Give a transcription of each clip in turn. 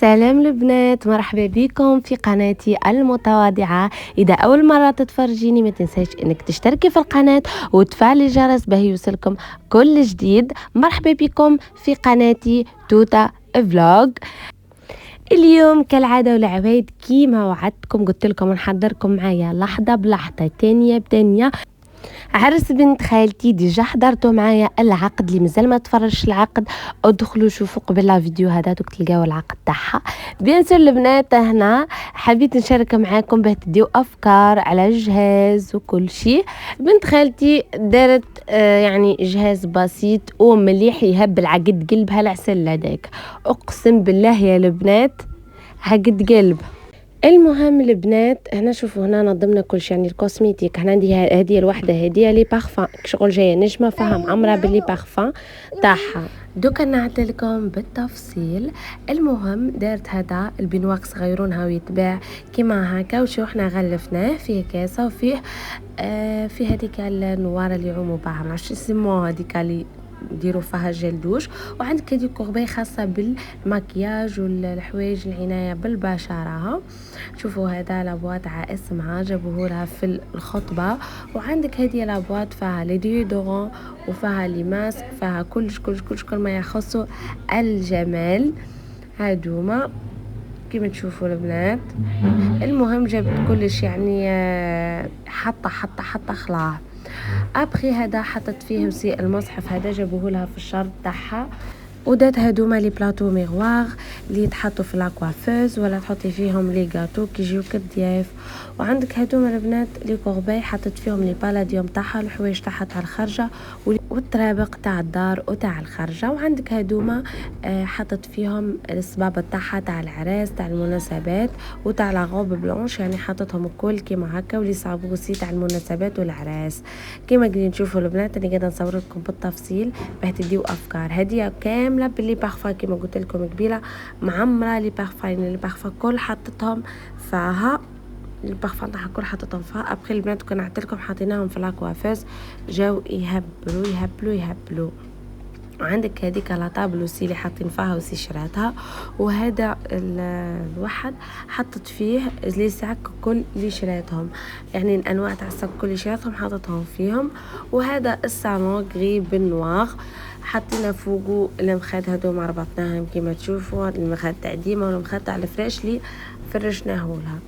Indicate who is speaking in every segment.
Speaker 1: سلام البنات، مرحبا بكم في قناتي المتواضعة. إذا أول مرة تتفرجيني ما تنساش إنك تشتركي في القناة وتفعلي الجرس به يوصلكم كل جديد. مرحبا بكم في قناتي توتا فلوج. اليوم كالعادة والعوايد كيما وعدتكم قلت لكم نحضركم معايا لحظة بلحظة تانية بتانية عرس بنت خالتي. ديجا حضرتوا معايا العقد، اللي مازال ما تفرجش العقد ادخلوا شوفوا قبل لا فيديو هذا تلقاو العقد تاعها. بيان سور البنات هنا حبيت نشارك معاكم باه تديو افكار على الجهاز وكل شيء. بنت خالتي دارت يعني جهاز بسيط ومليح يهبل عقد قلبها العسل هذاك، اقسم بالله يا البنات عقد قلب. المهم البنات هنا شوفوا هنا نظمنا كل شيء، يعني الكوسميتيك هنا عندي هذه الوحده هذه لي بارفان شغل جايه نجمه فيها معمره باللي بارفان تاعها. دوكا نعطيلكم بالتفصيل. المهم دارت هذا البنواق صغيرونها ويتباع كيما هكا، وشو احنا غلفناه فيه كاسه وفيه في هذيك النواره اللي يعوموا بها معرفتش يسموها هذيك اللي ديروا فيها جل دوش، وعندك هذه كوربي خاصه بالمكياج والحوايج العنايه بالبشره. شوفوا هذا لابواط تاع اسمها جابوه لها في الخطبه، وعندك هذه لابواط فيها لي ديودورون وفيها لي ماسك فيها كلش كل ما يخص الجمال هادوما كيما تشوفوا البنات. المهم جابت كلش يعني حطه خلاه. ابخي هذا حطت فيه سي المصحف هذا جابوه لها في الشرط تاعها، ودات هادوما لي بلاطو ميغوار اللي يتحطوا في لاكوافوز ولا تحطي فيهم لي غاتو كيجيو كالضياف. وعندك هادوما البنات لي كورباي حطت فيهم لي بالاديوم تاعها الحوايج تاعها تاع الخرجه والطرابق تاع الدار وتاع الخرجه. وعندك هادوما حطت فيهم الصبابه تاعها تاع العراس تاع المناسبات وتاع لا غوب بلونش، يعني حطتهم الكل كيما هكا، ولي صابوسي تاع المناسبات والعراس. كيما قاعدين تشوفوا البنات انا قاعده نصور لكم بالتفصيل باه تديو افكار. هذه كامله باللي بارفان كيما قلت لكم قبيله معمره لي بارفان كل حطتهم فيها، البارفان تاعها كل حطيتهم فيها. ابخي البنات كنا نعطي لكم حطيناهم في لاكوافيز جاو يهبلوا. وعندك هذيك لا طابل وسي اللي حاطين فيها وسي شراتها، وهذا الواحد حطت فيه لي ساك كل اللي شراتهم، يعني الانواع تاع الساك كل اللي شراتهم حطتهم فيهم. وهذا الصالون غري بالنوار حطينا فوقو المخاد هذوما ربطناهم كيما تشوفوا، المخاد تاع ديما والمخاد تاع الفراش اللي فرشناه لها.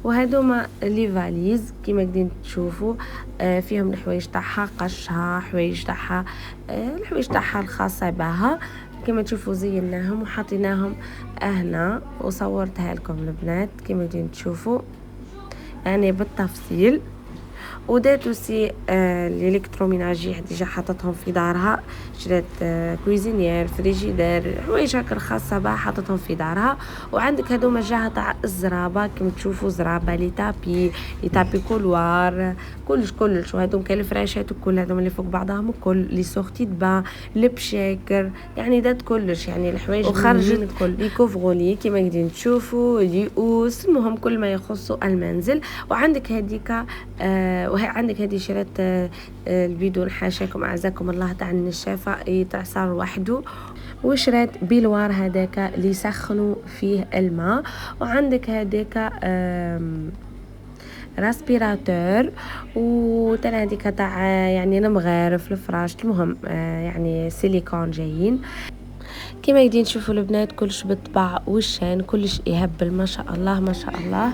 Speaker 1: وهذوما لي فاليز كيما قاعدين تشوفوا فيهم الحوايج تاعها قشها حوايج تاعها الحوايج تاعها الخاصه بها كيما تشوفوا زيناهم وحطيناهم هنا وصورتها لكم البنات كيما قاعدين تشوفوا يعني بالتفصيل. ودات وسي الالكتروميناجي ديجا حطتهم في دارها، شرات كويزينيير فريجيدير حوايج هكا الخاصه بها حطتهم في دارها. وعندك هذوما جهه تاع الزرابه كيما تشوفوا زرابه لي تابي كولوار كلش وهذوم كاين الفراشات وكل هذوم اللي فوق بعضهم كل لي سورتي دبا لبشاكر، يعني دات كلش يعني الحوايج وخرجت الكل لي كوفغولي كيما قاعدين تشوفوا لي اوس، المهم كل ما يخص المنزل. وعندك هذيك عندك هذه شريت البيدون حاشاكم اعزكم الله تاع النشافه يتعصر وحده، وشريت بيلوار هذاك اللي يسخنوا فيه الماء. وعندك هذاك راسبيراتور وتنا هذيك تاع يعني المغارف الفراش، المهم يعني سيليكون جايين كيما قاعدين تشوفوا البنات كلش بالطبع والشان كلش يهبل ما شاء الله ما شاء الله.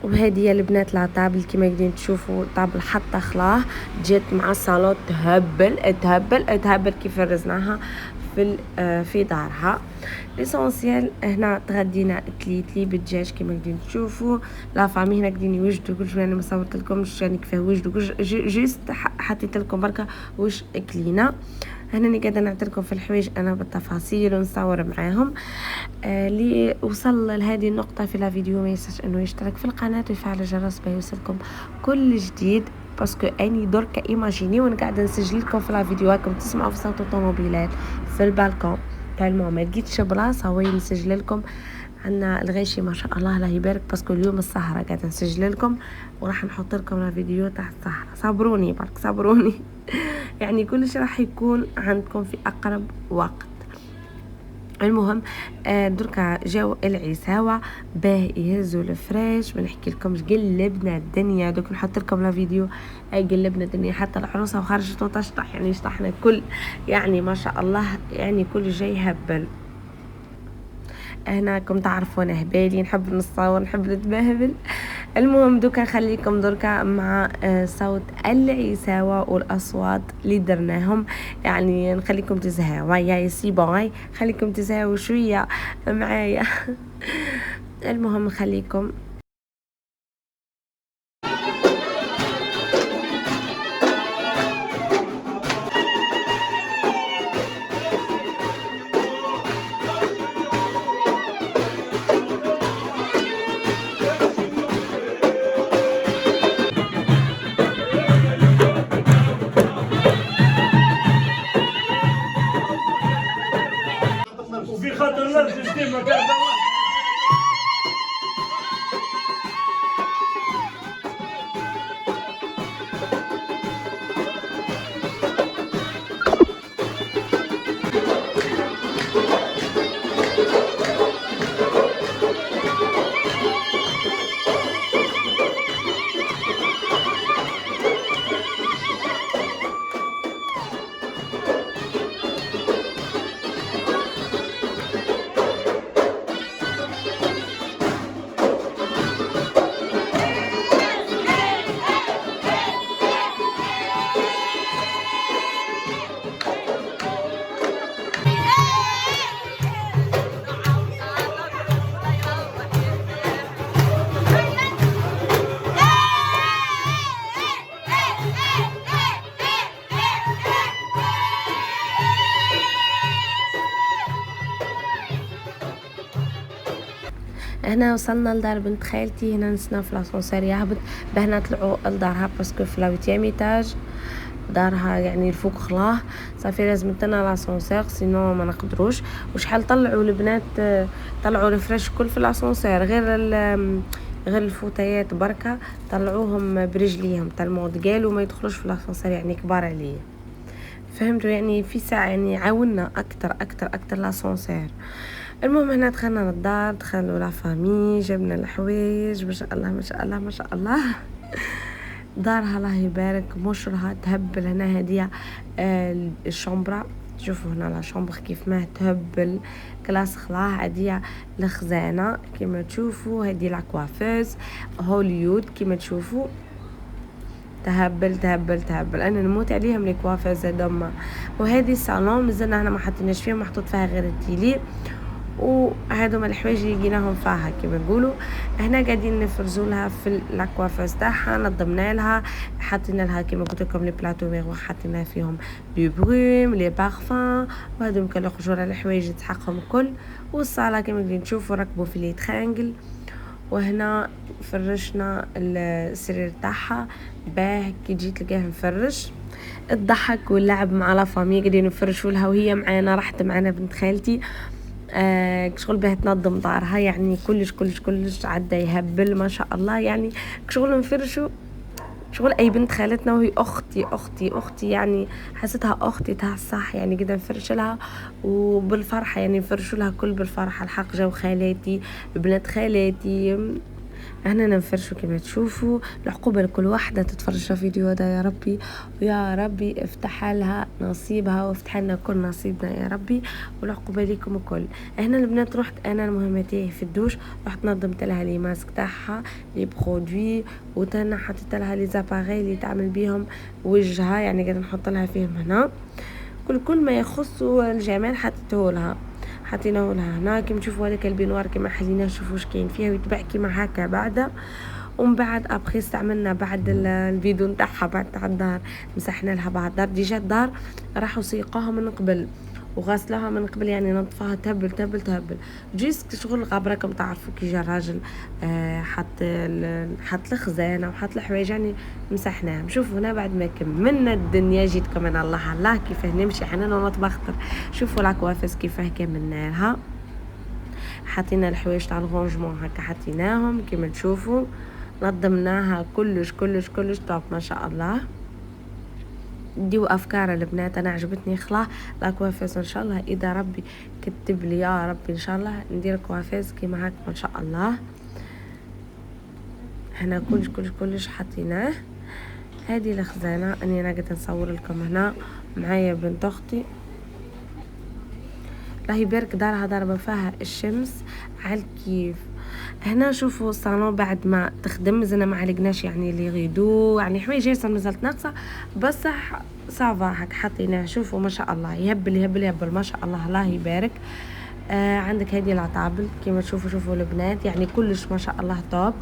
Speaker 1: وهذه البنات لا طابل كيما قاعدين تشوفوا طابل حتى خلاه جات مع الصالون تهبل كيف فرزناها في دارها. ليسونسيال هنا تغدينا تليتلي بالدجاج كيما قاعدين تشوفوا لا فامي هنا قاعدين يوجدوا كلش، يعني ما صورت لكمش يعني كيفاه وجدوا جوست حطيت لكم بركه واش اكلينا. هنا اللي قاعده نعطيكم في الحوايج انا بالتفاصيل ونصور معاهم. اللي وصل لهذه النقطه في الفيديو ما ينساش انه يشترك في القناه ويفعل الجرس بيوصلكم كل جديد، باسكو اني درك ايماجيني وانا قاعده نسجل لكم في الفيديوهات تسمعوا في صوت الطوموبيلات في البالكون تالمو ما لقيتش بلاصه وين نسجل لكم. عندنا الغيشي ما شاء الله لا يبارك، باسكو اليوم السهره قاعده نسجل لكم وراح نحط لكم الفيديو تاع السهره، صبروني برك صبروني يعني كل شيء راح يكون عندكم في اقرب وقت. المهم دركا جاو العساوة باه يهزوا الفراش. بنحكي لكم قلبنا الدنيا دوك، نحط لكم لا فيديو. قلبنا الدنيا حتى العروسه وخرجت وتشطح، يعني شطحنا كل، يعني ما شاء الله، يعني كل جاي هبل. هنا كم تعرفوا انا هبالي، نحب نصور، نحب نتبهبل. المهم دوكا نخليكم دركا مع صوت العساوة والاصوات اللي درناهم. يعني نخليكم تزهاوا يا سي باي، خليكم تزهاوا شويه معايا. المهم نخليكم.
Speaker 2: وفي خاطر نفس السيستم كان
Speaker 1: هنا وصلنا لدار بنت خالتي. هنا نسنا في لاسانسير يهبط باه نطلعوا لدارها باسكو في لاويتيام ايتاج دارها، يعني الفوق خلاه صافي لازم تنا لاسانسير سينو ما نقدروش. وشحال طلعوا البنات، طلعوا الفراش كل في لاسانسير، غير الفوتيات بركه طلعوهم برجليهم تالمود قالوا ما يدخلوش في لاسانسير، يعني كبار عليه. فهمتوا يعني في ساعه يعني عاوننا اكتر لاسانسير. المهم هنا دخلنا للدار، دخلوا لا فامي، جبنا الحوايج، ما شاء الله ما شاء الله ما شاء الله. دارها الله يبارك مشرها تهبل. هنا هدية الشومبرا، شوفوا هنا لا شومبر كيف ما تهبل كلاس خلاه. هدية الخزانة كما تشوفوا، هدي لاكوافيز هوليود كما تشوفوا تهبل تهبل تهبل. انا نموت عليهم لي كوافيز هذوما. وهذه الصالون مازلنا هنا ما حطيناش فيها، محطوط فيها غير التيلي، وهذوما الحوايج اللي لقيناهم فيها كما نقولوا. هنا قاعدين نفرزوا لها في لاكوافيز تاعها، نظمنا لها، حطينا لها كما قلت لكم لي بلاطو ميغوار، حطينا فيهم لي بروم لي بارفان، وهذوم كانوا يخرجوا لها الحوايج تاعهم الكل. والصاله كما قاعدين تشوفوا ركبوا في لي ترانجل. وهنا فرشنا السرير تاعها باه كي تجي تلقاه مفرش. الضحك واللعب مع لا فامي قاعدين نفرشوا لها، وهي معانا راحت معانا بنت خالتي شغل باه تنظم دارها، يعني كلش عدى يهبل ما شاء الله. يعني شغل نفرشوا شغل اي بنت خالتنا، وهي اختي يعني حسيتها اختي تاع الصح، يعني قد نفرش لها وبالفرحه، يعني نفرشوا لها كل بالفرحه. الحق جاو خالاتي بنات خالاتي، احنا نفرشوا كما تشوفوا. العقوبه لكل واحده تتفرج في الفيديو هذا يا ربي، ويا ربي افتح لها نصيبها وافتح لنا كل نصيبنا يا ربي، والعقوبه ليكم الكل. هنا البنات رحت انا المهمه تاعي في الدوش، رحت نظمت لها لي ماسك تاعها لي برودوي، وتنا حطيت لها لي زاباغي اللي تعمل بيهم وجهها، يعني قاعده نحط لها فيهم هنا كل ما يخص الجمال حطيته لها. حطيناه لها هنا كيما تشوفوا هذاك البينوار كيما حليناه، شوفوا واش كاين فيها ويتباع كيما هكا بعدا. ومن بعد ابخي استعملنا بعد الفيديو نتاعها بعد تاع الدار، مسحنا لها بعد الدار. ديجا الدار راحوا سيقوها من قبل وغسلها من قبل، يعني نظفها تهبل جيسك شغل غابره. كم تعرفوا كي جا الراجل حط الخزانه وحط الحوايج، يعني مسحناهم. شوفوا هنا بعد ما كملنا الدنيا جيتكم انا الله كيفاه نمشي حنان ونتبختر. شوفوا لاكوافيس كيفاه كملنا لها، حطينا الحوايج تاع الغونجمون هكا حطيناهم كيما تشوفوا، نظمناها كلش طاب ما شاء الله. ديو افكار البنات، انا عجبتني خلاه لاكوافيس ان شاء الله اذا ربي كتب لي يا ربي ان شاء الله ندير كوافيز كيما هكا ان شاء الله. هنا كلش حطيناه. هذه الخزانه اني انا قاعده نصور لكم هنا معايا بنت اختي الله يبارك دارها ضربه فيها الشمس على الكيف. هنا شوفوا الصالون بعد ما تخدم زنا ما علقناش يعني اللي يغيدو يعني حوايج ياسر مازالت ناقصه بصح صافا هك حطيناه. شوفوا ما شاء الله يهبل ما شاء الله الله يبارك. عندك هذه العطابل كيما شوفوا البنات يعني كلش ما شاء الله توب.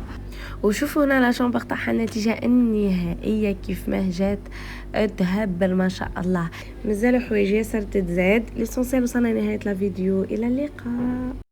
Speaker 1: وشوفوا هنا لا شامبر تاعها النتيجه النهائيه كيف ما جات تهبل ما شاء الله. مازالوا حوايج ياسر تتزاد. ليسونسيال وصلنا لنهايه الفيديو. الى اللقاء.